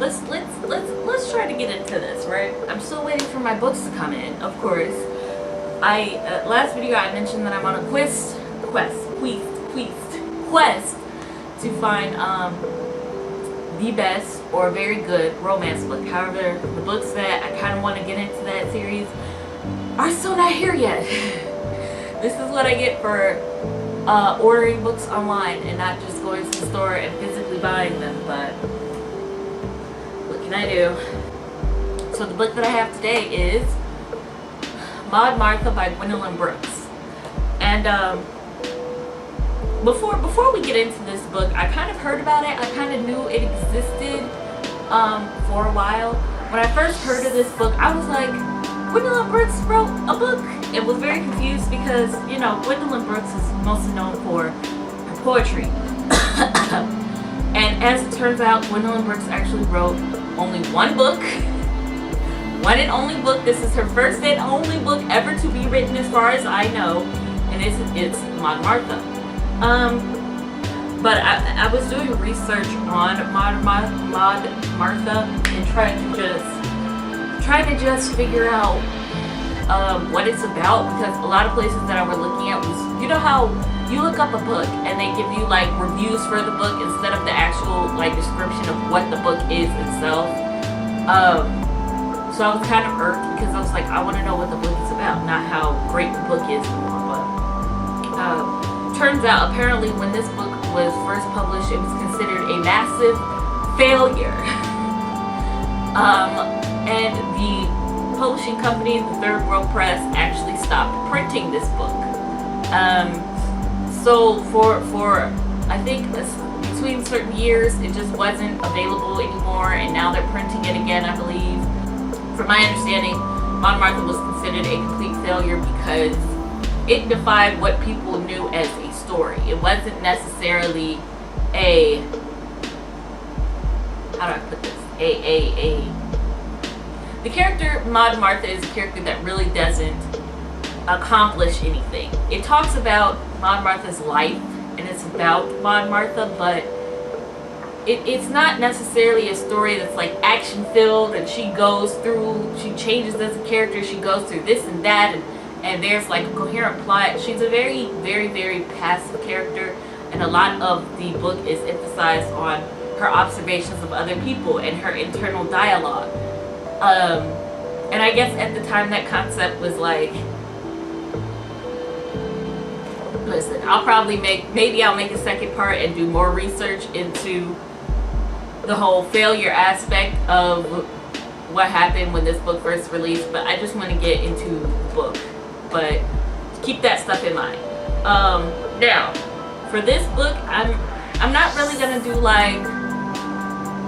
let's try to get into this, right? I'm still waiting for my books to come in, of course. Last video I mentioned that I'm on a quest to find the best or very good romance book. However, the books that I kind of want to get into that series are still not here yet. This is what I get for ordering books online and not just going to the store and physically buying them, but what can I do? So the book that I have today is Maude Martha by Gwendolyn Brooks. And before we get into this book, I kind of heard about it. I kind of knew it existed for a while. When I first heard of this book, I was like, Gwendolyn Brooks wrote a book? And was very confused because, you know, Gwendolyn Brooks is mostly known for her poetry. And as it turns out, Gwendolyn Brooks actually wrote only one book. One and only book. This is her first and only book ever to be written as far as I know. And it's Maude Martha. But I was doing research on Maude Martha and trying to just figure out what it's about, because a lot of places that I were looking at was, you know how you look up a book and they give you like reviews for the book instead of the actual like description of what the book is itself. So I was kind of irked because I was like, I want to know what the book is about, not how great the book is. But turns out apparently when this book was first published, it was considered a massive failure. And the publishing company, the Third World Press, actually stopped printing this book. So for I think between certain years, it just wasn't available anymore, and now they're printing it again, I believe. From my understanding, Maude Martha was considered a complete failure because it defied what people knew as a story. It wasn't necessarily a, how do I put this? The character Maude Martha is a character that really doesn't accomplish anything. It talks about Maude Martha's life and it's about Maude Martha, but it's not necessarily a story that's like action filled and she changes as a character, she goes through this and that, and there's like a coherent plot. She's a very, very, very passive character, and a lot of the book is emphasized on her observations of other people and her internal dialogue. And I guess at the time that concept was like, listen, maybe I'll make a second part and do more research into the whole failure aspect of what happened when this book first released, but I just want to get into the book. But keep that stuff in mind. Now, for this book, I'm not really gonna do like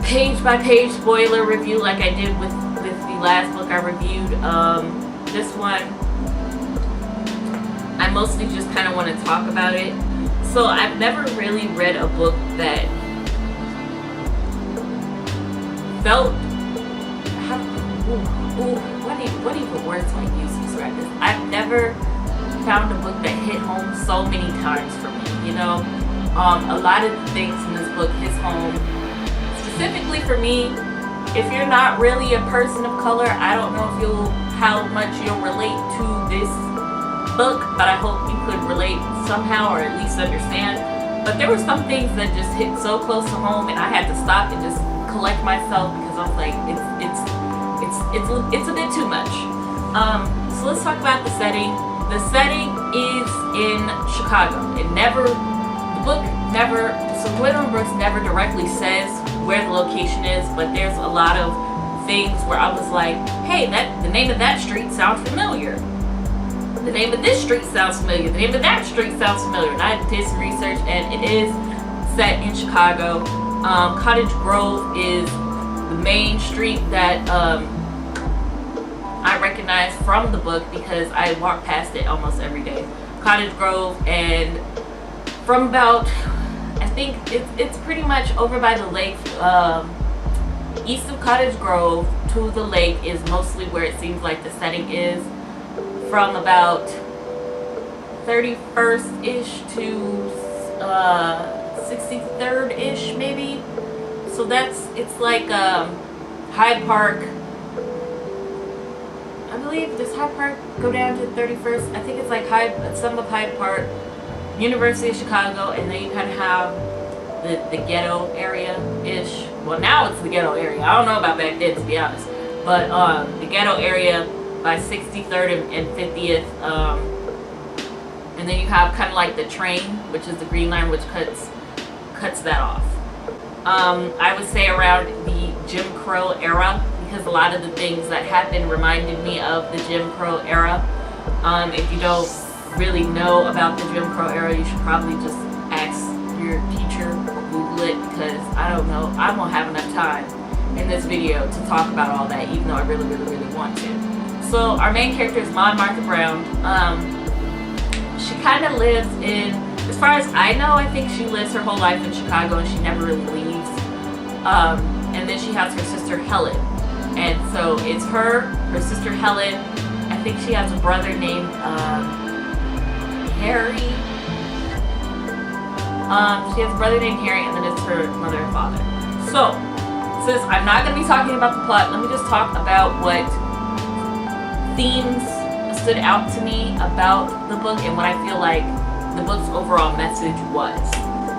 page by page spoiler review like I did with the last book I reviewed. This one, I mostly just kind of want to talk about it. So I've never really read a book that felt, what even words do I use to describe this? I've never found a book that hit home so many times for me, you know? A lot of the things in this book hits home. Specifically for me, if you're not really a person of color, I don't know how much you'll relate to this book, but I hope you could relate somehow or at least understand. But there were some things that just hit so close to home, and I had to stop and just collect myself because I was like, it's a bit too much. So let's talk about the setting. The setting is in Chicago. So Gwendolyn Brooks never directly says where the location is, but there's a lot of things where I was like, hey, the name of that street sounds familiar. The name of this street sounds familiar. The name of that street sounds familiar. And I did some research, and it is set in Chicago. Cottage Grove is the main street that I recognize from the book because I walk past it almost every day. Cottage Grove, and from about, I think it's pretty much over by the lake. East of Cottage Grove to the lake is mostly where it seems like the setting is. From about 31st-ish to 63rd-ish maybe. So it's like Hyde Park. I believe, does Hyde Park go down to 31st? I think it's like some of Hyde Park, University of Chicago, and then you kind of have the ghetto area-ish. Well, now it's the ghetto area. I don't know about back then, to be honest. But the ghetto area by 63rd and 50th. And then you have kind of like the train, which is the Green Line, which cuts that off. I would say around the Jim Crow era, because a lot of the things that happened reminded me of the Jim Crow era. If you don't really know about the Jim Crow era, you should probably just ask your teacher, Google it, because I don't know, I won't have enough time in this video to talk about all that, even though I really, really, really want to. So our main character is Maude Martha Brown. She kind of lives in, as far as I know, I think she lives her whole life in Chicago and she never really leaves. And then she has her sister Helen. And so it's her sister Helen. I think she has a brother named Harry. She has a brother named Harry, and then it's her mother and father. So, since I'm not going to be talking about the plot, let me just talk about what themes stood out to me about the book and what I feel like the book's overall message was.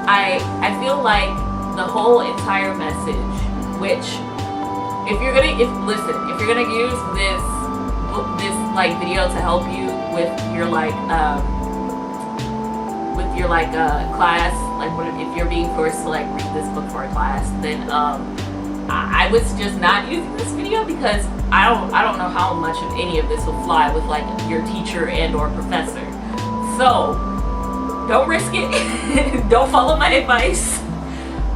I feel like the whole entire message, which if you're gonna use this like video to help you with your class, like if you're being forced to like read this book for a class, then I would suggest not using this video, because I don't know how much of any of this will fly with like your teacher and or professor. So don't risk it. Don't follow my advice.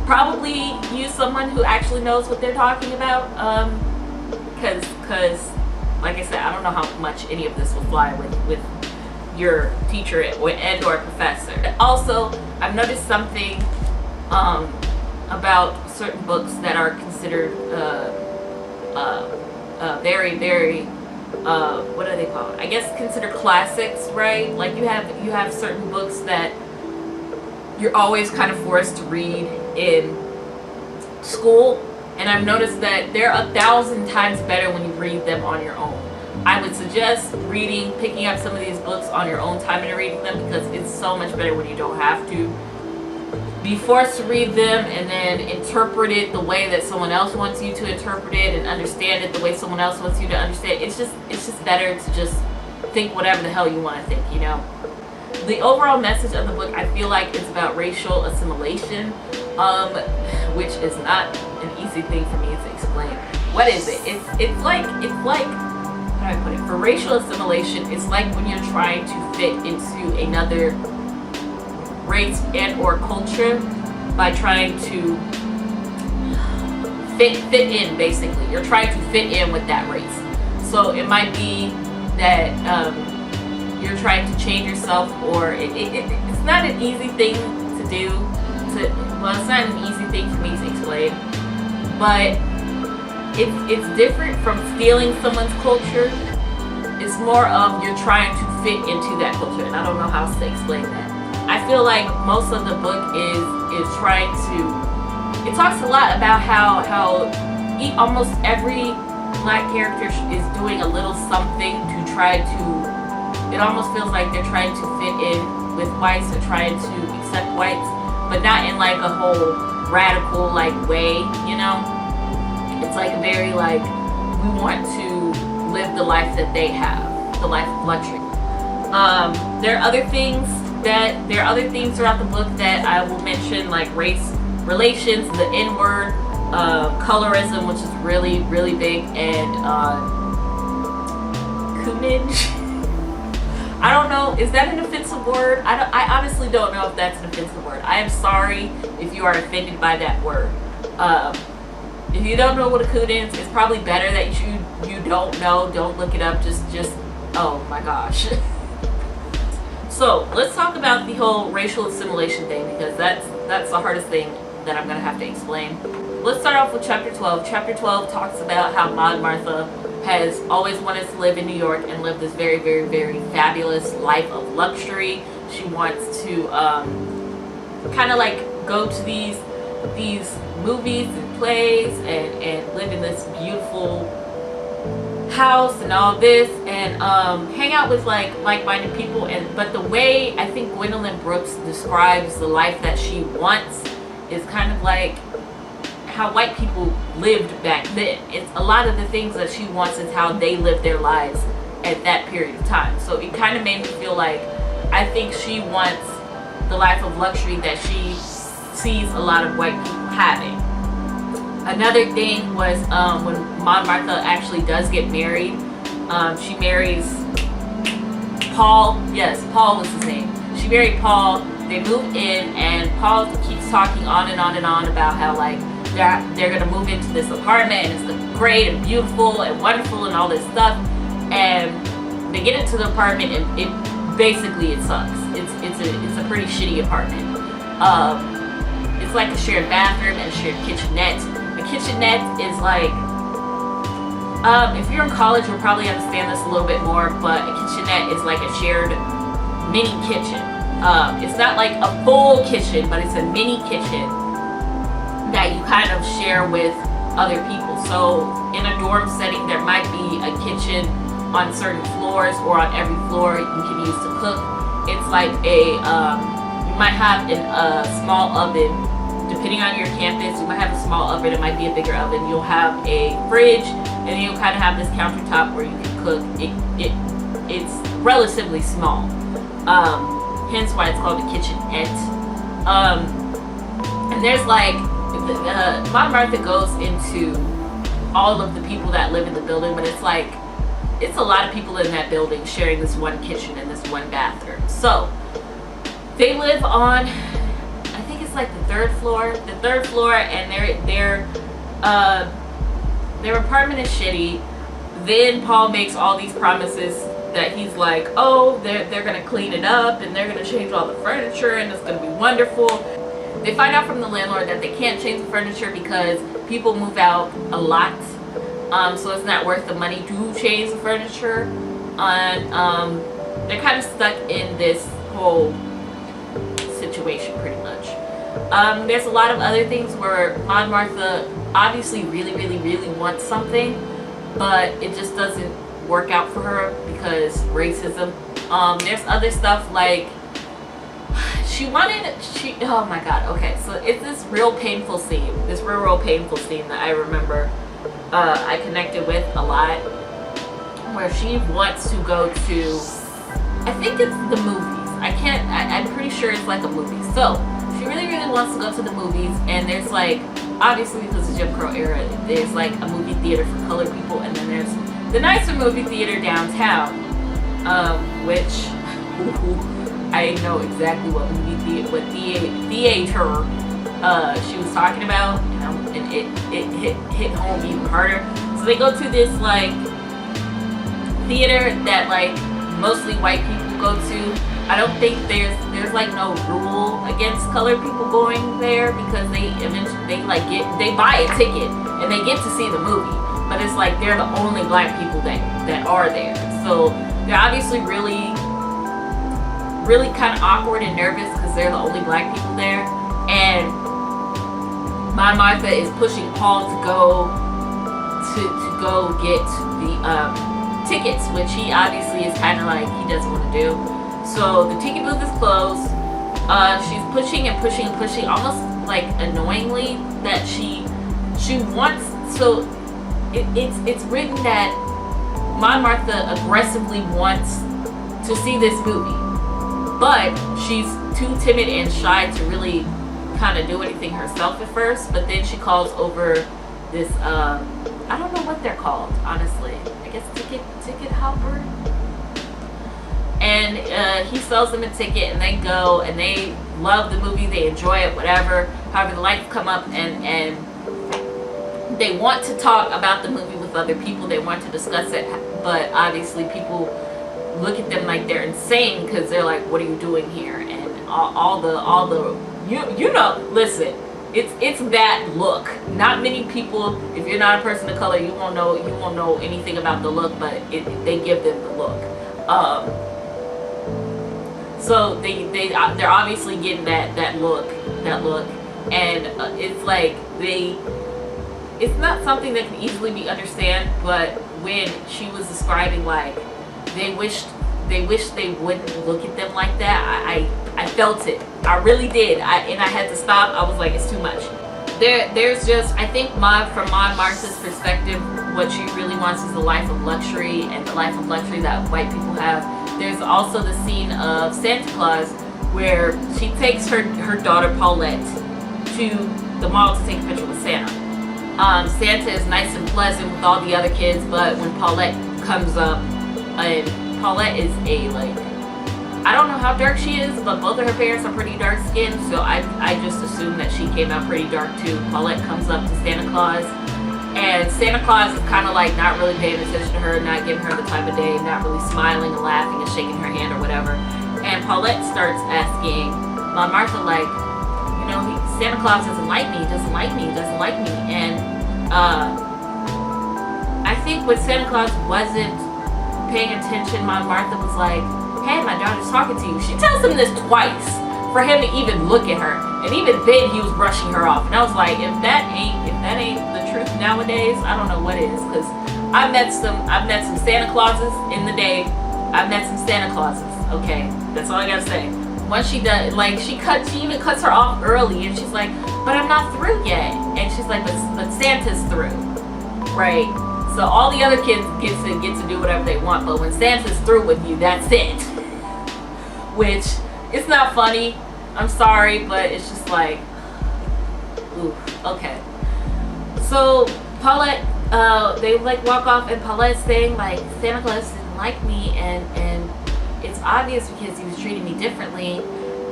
Probably use someone who actually knows what they're talking about, because like I said, I don't know how much any of this will fly with your teacher and or professor. Also, I've noticed something about certain books that are considered very, very what are they called? I guess considered classics, right? Like you have certain books that you're always kind of forced to read in school, and I've noticed that they're 1,000 times better when you read them on your own. I would suggest picking up some of these books on your own time and reading them, because it's so much better when you don't have to be forced to read them and then interpret it the way that someone else wants you to interpret it and understand it the way someone else wants you to understand. It's just better to just think whatever the hell you want to think, you know? The overall message of the book, I feel like it's about racial assimilation, which is not an easy thing for me to explain. What is it? It's like how do I put it? For racial assimilation, it's like when you're trying to fit into another race and or culture by trying to fit in, basically. You're trying to fit in with that race. So it might be that you're trying to change yourself, or it's not an easy thing to do. Well, it's not an easy thing for me to explain, but it's different from stealing someone's culture. It's more of you're trying to fit into that culture, and I don't know how else to explain that. I feel like most of the book is trying to, it talks a lot about how almost every black character is doing a little something to try to, it almost feels like they're trying to fit in with whites, they're trying to accept whites, but not in like a whole radical like way, you know? It's like a very like, we want to live the life that they have, the life of luxury. There are other themes throughout the book that I will mention, like race relations, the N-word, colorism, which is really, really big, and coonage. I don't know, is that an offensive word? I honestly don't know if that's an offensive word. I am sorry if you are offended by that word. If you don't know what a coon is, it's probably better that you don't know. Don't look it up. Just oh my gosh. So let's talk about the whole racial assimilation thing, because that's the hardest thing that I'm gonna have to explain. Let's start off with chapter 12. Chapter 12 talks about how Maude Martha has always wanted to live in New York and live this very, very, very fabulous life of luxury. She wants to kind of like go to these movies and place and live in this beautiful house and all this, and hang out with like-minded people. But the way I think Gwendolyn Brooks describes the life that she wants is kind of like how white people lived back then. It's a lot of the things that she wants is how they lived their lives at that period of time. So it kind of made me feel like I think she wants the life of luxury that she sees a lot of white people having. Another thing was when Maude Martha actually does get married, she marries Paul. Yes, Paul was his name. She married Paul. They move in, and Paul keeps talking on and on and on about how like they're gonna move into this apartment and it's great and beautiful and wonderful and all this stuff. And they get into the apartment and it sucks. It's a pretty shitty apartment. It's like a shared bathroom and a shared kitchenette. A kitchenette is like, if you're in college, you'll probably understand this a little bit more, but a kitchenette is like a shared mini kitchen. It's not like a full kitchen, but it's a mini kitchen that you kind of share with other people. So in a dorm setting, there might be a kitchen on certain floors, or on every floor you can use to cook. It's like you might have a small oven. Depending on your campus, you might have a small oven, it might be a bigger oven. You'll have a fridge, and then you'll kind of have this countertop where you can cook. It's relatively small, hence why it's called a kitchenette. And there's like, Maude Martha goes into all of the people that live in the building, but it's like, it's a lot of people in that building sharing this one kitchen and this one bathroom. So they live on, I think it's like the third floor, and their apartment is shitty. Then Paul makes all these promises that he's like, oh, they're gonna clean it up and they're gonna change all the furniture and it's gonna be wonderful. They find out from the landlord that they can't change the furniture because people move out a lot. So it's not worth the money to change the furniture. And they're kind of stuck in this whole situation pretty much. There's a lot of other things where Maude Martha obviously really wants something, but it just doesn't work out for her because racism. There's other stuff like oh my god, okay, so it's this real painful scene that I remember I connected with a lot, where she wants to go to, I think it's the movies. I'm pretty sure it's like a movie. So she really wants to go to the movies, and there's like, obviously because it's Jim Crow era, there's like a movie theater for colored people, and then there's the nicer movie theater downtown, which I know exactly what theater she was talking about, and it hit home even harder. So they go to this like theater that like mostly white people go to. I don't think there's like no rule against colored people going there, because they buy a ticket and they get to see the movie, but it's like they're the only black people that are there. So they're obviously really kind of awkward and nervous because they're the only black people there. And Maude Martha is pushing Paul to go get the tickets, which he obviously is kind of like, he doesn't want to do. So the ticket booth is closed. She's pushing and pushing, almost like annoyingly, that she wants. So it's written that Maude Martha aggressively wants to see this movie, but she's too timid and shy to really kind of do anything herself at first. But then she calls over this I don't know what they're called, honestly. I guess ticket hopper. And he sells them a ticket, and they go and they love the movie, they enjoy it, whatever. However, the lights come up and they want to talk about the movie with other people, they want to discuss it, but obviously people look at them like they're insane, because they're like, what are you doing here? And all the you know, listen, it's that look. Not many people, if you're not a person of color, you won't know anything about the look, but they give them the look. So they're obviously getting that look, and it's like it's not something that can easily be understand, but when she was describing like they wish they wouldn't look at them like that, I felt it. I really did. And I had to stop. I was like, it's too much. There's just, I think from Maude Martha's perspective, what she really wants is the life of luxury, and the life of luxury that white people have. There's also the scene of Santa Claus where she takes her daughter Paulette to the mall to take a picture with Santa. Santa is nice and pleasant with all the other kids, but when Paulette comes up, and Paulette is I don't know how dark she is, but both of her parents are pretty dark skinned, so I just assume that she came out pretty dark too. Paulette comes up to Santa Claus, and Santa Claus is kind of like not really paying attention to her, not giving her the time of day, not really smiling and laughing and shaking her hand or whatever. And Paulette starts asking Maude Martha, like, you know, Santa Claus doesn't like me, doesn't like me, doesn't like me. And I think when Santa Claus wasn't paying attention, Maude Martha was like, hey, my daughter's talking to you. She tells him this twice for him to even look at her, and even then he was brushing her off. And I was like, if that ain't the truth nowadays, I don't know what is. Because I've met some Santa Clauses in the day. I've met some Santa Clauses. Okay, that's all I gotta say. Once she does, like, she even cuts her off early, and she's like, but I'm not through yet. And she's like, but Santa's through, right? So all the other kids get to do whatever they want, but when Santa's through with you, that's it. Which, it's not funny. I'm sorry, but it's just like, ooh, okay. So Paulette, they like walk off, and Paulette's saying like, Santa Claus didn't like me, and it's obvious because he was treating me differently.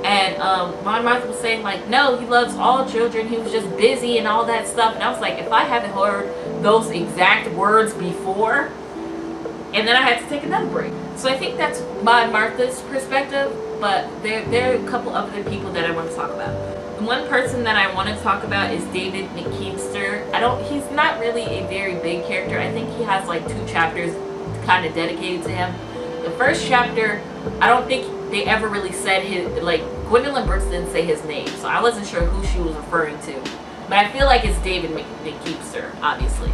And Maude Martha was saying like, no, he loves all children, he was just busy and all that stuff. And I was like, if I haven't heard those exact words before, and then I had to take another break. So I think that's Maude Martha's perspective, but there are a couple other people that I want to talk about. The one person that I want to talk about is David McKeepster. He's not really a very big character. I think he has like 2 chapters kind of dedicated to him. The first chapter, I don't think they ever really said his, like, Gwendolyn Brooks didn't say his name, so I wasn't sure who she was referring to. But I feel like it's David McKeepster, obviously.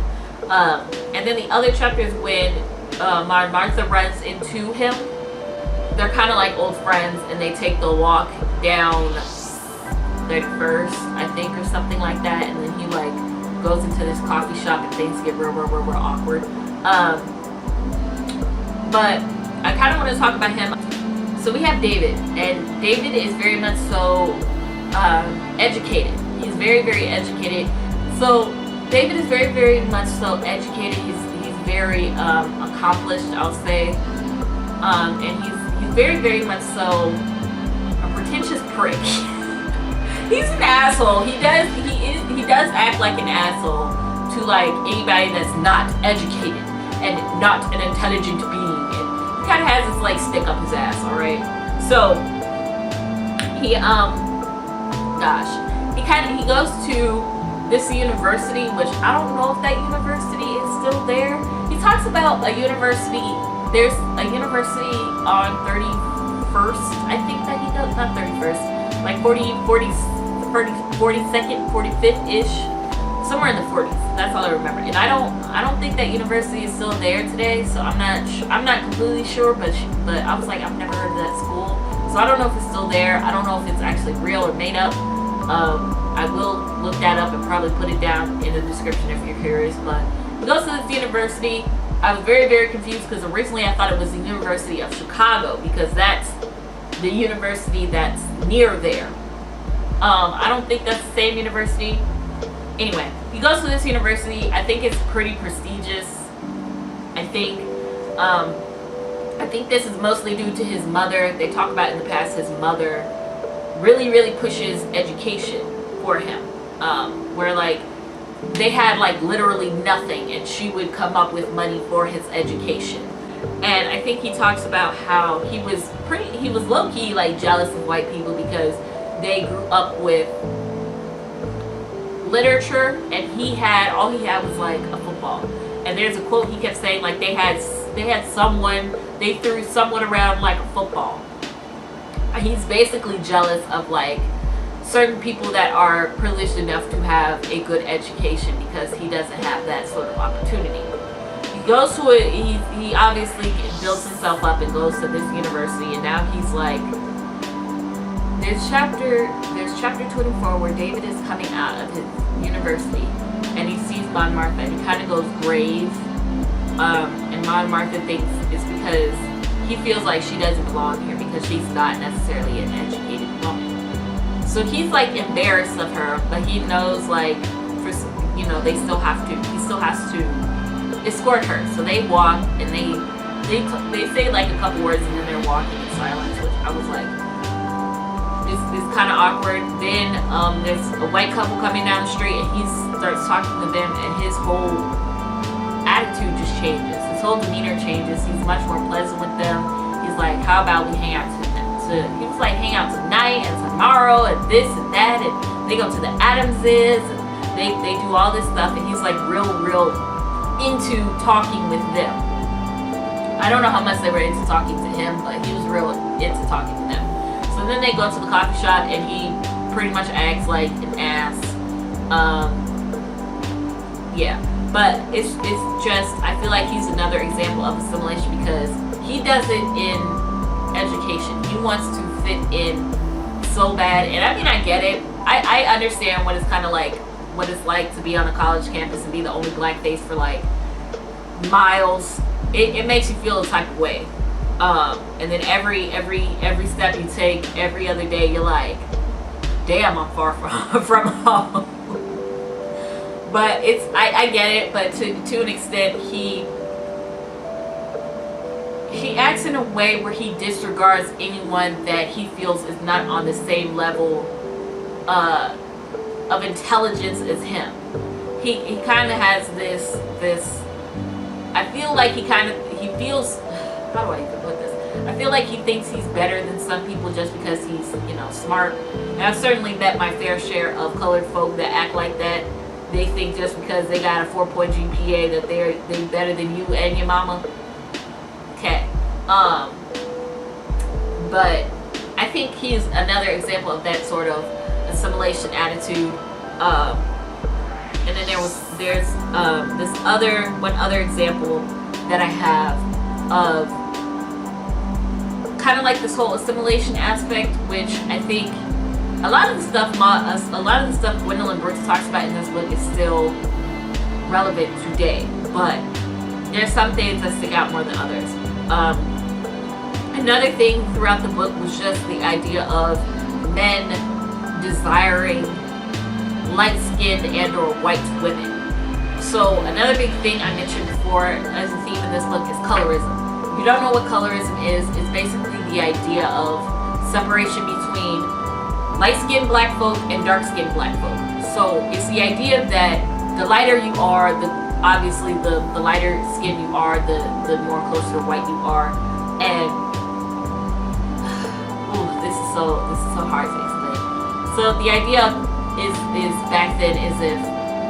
And then the other chapter is when Maude Martha runs into him. They're kind of like old friends, and they take the walk down 31st, I think, or something like that. And then he like goes into this coffee shop, and things get real awkward. But I kind of want to talk about him. So we have David, and David is very much so educated. He's very educated. So David is very much so educated. He's very accomplished, I'll say, and he's very much so a pretentious prick. He's an asshole. He does act like an asshole to like anybody that's not educated and not an intelligent being. And he kind of has this like stick up his ass, all right? So he he goes to this university, which I don't know if that university is still there. He talks about a university. There's a university on 31st, I think that he does, not 31st, like 42nd, 45th-ish, somewhere in the 40s. That's all I remember. And I don't think that university is still there today, so I'm not completely sure, but I was like, I've never heard of that school, so I don't know if it's still there. I don't know if it's actually real or made up. I will look that up and probably put it down in the description if you're curious. But he goes to this university. I was very confused because originally I thought it was the University of Chicago, because that's the university that's near there. I don't think that's the same university. Anyway, he goes to this university. I think it's pretty prestigious. I think this is mostly due to his mother. They talk about in the past his mother really pushes education for him, where like they had like literally nothing, and she would come up with money for his education. And I think he talks about how he was low-key like jealous of white people because they grew up with literature, and all he had was like a football. And there's a quote he kept saying, like they threw someone around like a football. He's basically jealous of like certain people that are privileged enough to have a good education, because he doesn't have that sort of opportunity. He goes to it, he obviously builds himself up and goes to this university, and now he's like, there's chapter 24 where David is coming out of his university and he sees Maude Martha and he kind of goes grave, and Maude Martha thinks it's because he feels like she doesn't belong here because she's not necessarily an educated woman. So he's like embarrassed of her, but he knows, like, he still has to escort her. So they walk and they say like a couple words and then they're walking in silence, which I was like, it's kind of awkward. Then there's a white couple coming down the street and he starts talking to them, and his whole attitude just changes. His whole demeanor changes. He's much more pleasant with them. He's like, how about we hang out he was like, hang out tonight and tomorrow and this and that, and they go to the Adamses and they do all this stuff, and he's like real into talking with them. I don't know how much they were into talking to him, but he was real into talking to them. So then they go to the coffee shop and he pretty much acts like an ass. Yeah, but it's just, I feel like he's another example of assimilation because he does it in education. He wants to fit in so bad, and I mean, I get it. I understand what it's kind of like, what it's like to be on a college campus and be the only black face for like miles. It makes you feel a type of way, and then every step you take, every other day, you're like, damn, I'm far from home. But it's, I get it, but to an extent, he acts in a way where he disregards anyone that he feels is not on the same level of intelligence as him. He kind of has this. I feel like he feels. How do I even put this? I feel like he thinks he's better than some people just because he's, smart. And I've certainly met my fair share of colored folk that act like that. They think just because they got a 4.0 GPA that they better than you and your mama. Okay. But I think he's another example of that sort of assimilation attitude. And then there's this one other example that I have of kind of like this whole assimilation aspect, which I think a lot of the stuff Gwendolyn Brooks talks about in this book is still relevant today, but there's some things that stick out more than others. Another thing throughout the book was just the idea of men desiring light-skinned and or white women. So another big thing I mentioned before as a theme in this book is colorism. If you don't know what colorism is, it's basically the idea of separation between light-skinned black folk and dark-skinned black folk. So it's the idea that the lighter you are, obviously the lighter skin you are, the more closer to white you are. And this is so hard to explain. So the idea is back then is if,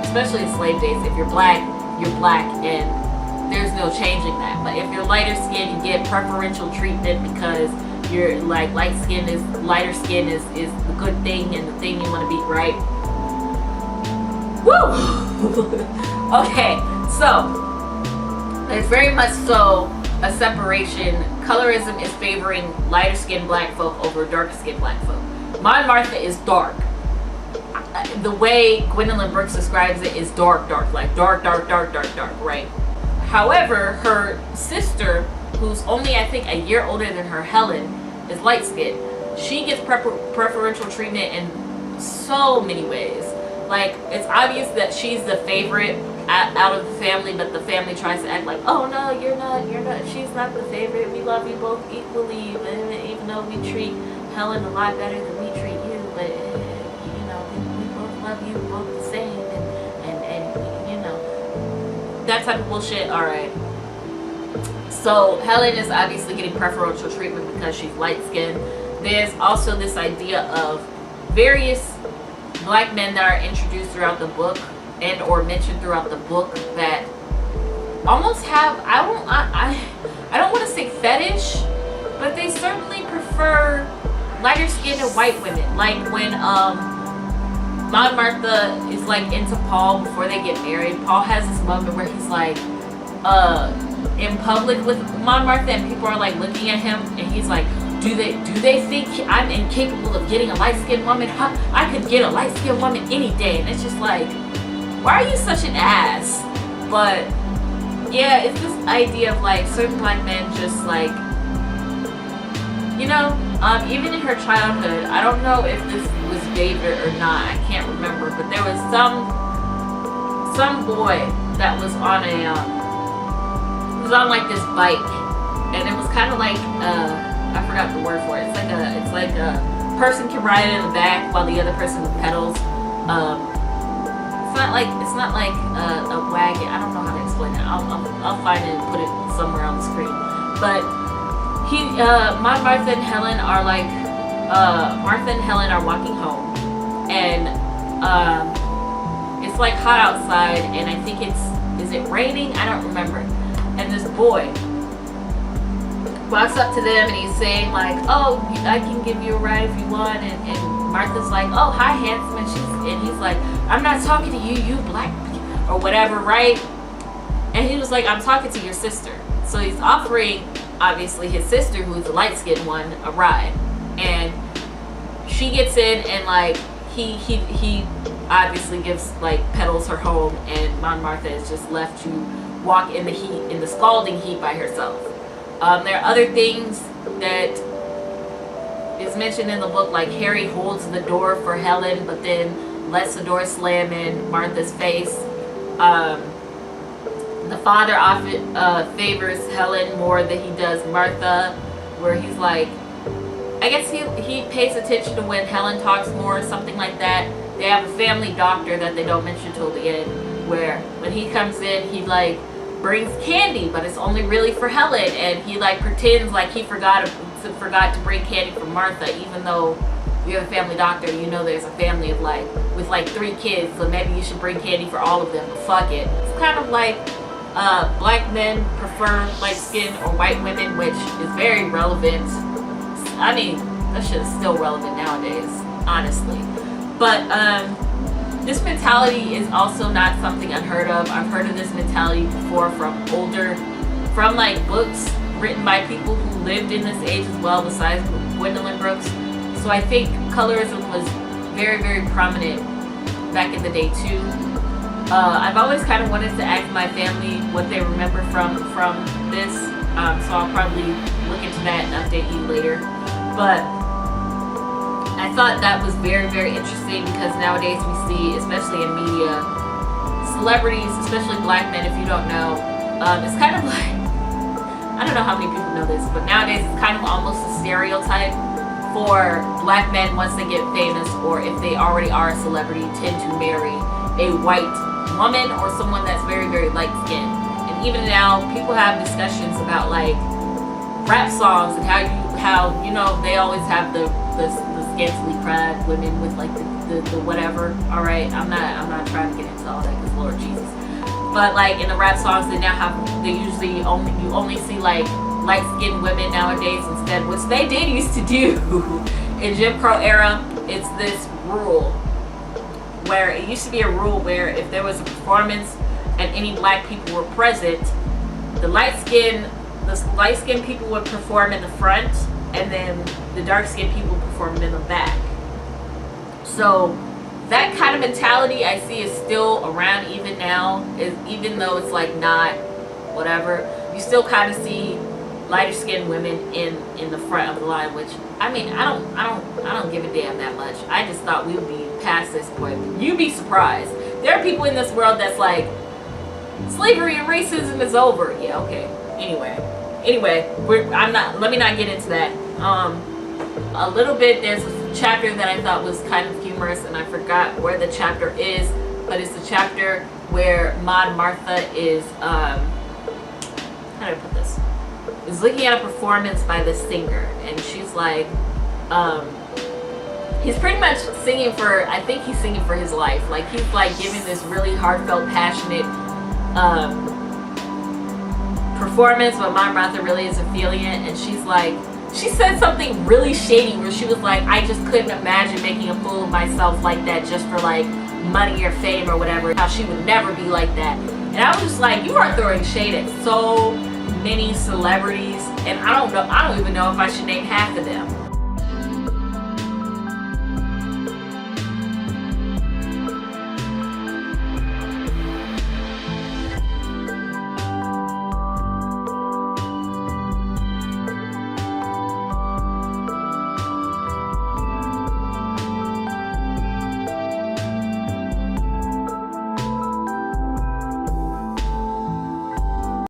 especially in slave days, if you're black, and there's no changing that. But if you're lighter skin, you get preferential treatment because you're like lighter skin is the good thing and the thing you want to be, right? Woo! Okay, so there's very much so a separation. Colorism is favoring lighter skinned black folk over darker skinned black folk. Maude Martha is dark. The way Gwendolyn Brooks describes it is dark, like dark, right? However, her sister, who's only I think a year older than her, Helen, is light skinned. She gets preferential treatment in so many ways. Like, it's obvious that she's the favorite out of the family, but the family tries to act like, oh no, you're not, she's not the favorite, we love you both equally, even though we treat Helen a lot better than we treat you, but we both love you both the same, and that type of bullshit. Alright, so Helen is obviously getting preferential treatment because she's light skinned. There's also this idea of various black men that are introduced throughout the book and or mentioned throughout the book that almost have, I don't want to say fetish, but they certainly prefer lighter skinned and white women. Like when Maude Martha is like into Paul before they get married. Paul has this moment where he's like in public with Maude Martha, and people are like looking at him, and he's like, do they think I'm incapable of getting a light-skinned woman? Huh? I could get a light-skinned woman any day. And it's just like, why are you such an ass? But yeah, it's this idea of like certain black men just like, you know, even in her childhood, I don't know if this was David or not, I can't remember, but there was some boy that was on like this bike, and it was kind of like I forgot the word for it. It's like a person can ride in the back while the other person pedals. It's not like a wagon. I don't know how to explain it. I'll find it and put it somewhere on the screen. But Maude Martha and Helen are like Martha and Helen are walking home, and it's like hot outside, and I think is it raining? I don't remember. And this boy walks up to them, and he's saying like, "Oh, I can give you a ride if you want." And Martha's like, "Oh, hi, handsome," and he's like, "I'm not talking to you, you black," or whatever, right? And he was like, "I'm talking to your sister." So he's offering, obviously, his sister, who's the light-skinned one, a ride, and she gets in, and like he obviously gives like pedals her home, and Maude Martha is just left to walk in the heat, in the scalding heat, by herself. There are other things that is mentioned in the book, like Harry holds the door for Helen, but then lets the door slam in Martha's face. The father often favors Helen more than he does Martha, where he's like, I guess he pays attention to when Helen talks more, something like that. They have a family doctor that they don't mention till the end, where when he comes in, he like brings candy, but it's only really for Helen, and he like pretends like he forgot to bring candy for Martha, even though you're a family doctor, you know there's a family of like with like 3 kids, so maybe you should bring candy for all of them, but fuck it. It's kind of like black men prefer light skin or white women, which is very relevant. I mean, that shit is still relevant nowadays, honestly. But this mentality is also not something unheard of. I've heard of this mentality before from like books written by people who lived in this age as well, besides Gwendolyn Brooks. So I think colorism was very, very prominent back in the day too. I've always kind of wanted to ask my family what they remember from this, so I'll probably look into that and update you later. But I thought that was very, very interesting, because nowadays we see, especially in media, celebrities, especially black men, if you don't know, it's kind of like, I don't know how many people know this, but nowadays it's kind of almost a stereotype for black men, once they get famous or if they already are a celebrity, tend to marry a white woman or someone that's very, very light skinned. And even now, people have discussions about like rap songs and how you know they always have the scantily clad women with like the whatever. All right, I'm not trying to get into all that, because Lord Jesus. But like in the rap songs, they now have you only see like light skinned women nowadays instead, which they did used to do in Jim Crow era. It's this rule where it used to be a rule where if there was a performance and any black people were present, the light skinned people would perform in the front, and then the dark skinned people performed in the back. So that kind of mentality I see is still around even now, even though it's like not whatever, you still kind of see lighter skinned women in the front of the line, which I mean I don't give a damn that much. I just thought we would be past this point. You'd be surprised. There are people in this world that's like, slavery and racism is over. Yeah, okay. Anyway, let me not get into that. A little bit, there's a chapter that I thought was kind of humorous, and I forgot where the chapter is, but it's the chapter where Maude Martha is how do I put this? Is looking at a performance by the singer, and she's like, he's pretty much singing for, I think he's singing for his life. Like he's like giving this really heartfelt, passionate performance, but Maude Martha really isn't feeling it, and she's like, she said something really shady where she was like, I just couldn't imagine making a fool of myself like that just for like money or fame or whatever. How she would never be like that. And I was just like, you are throwing shade at so many celebrities, and I don't even know if I should name half of them.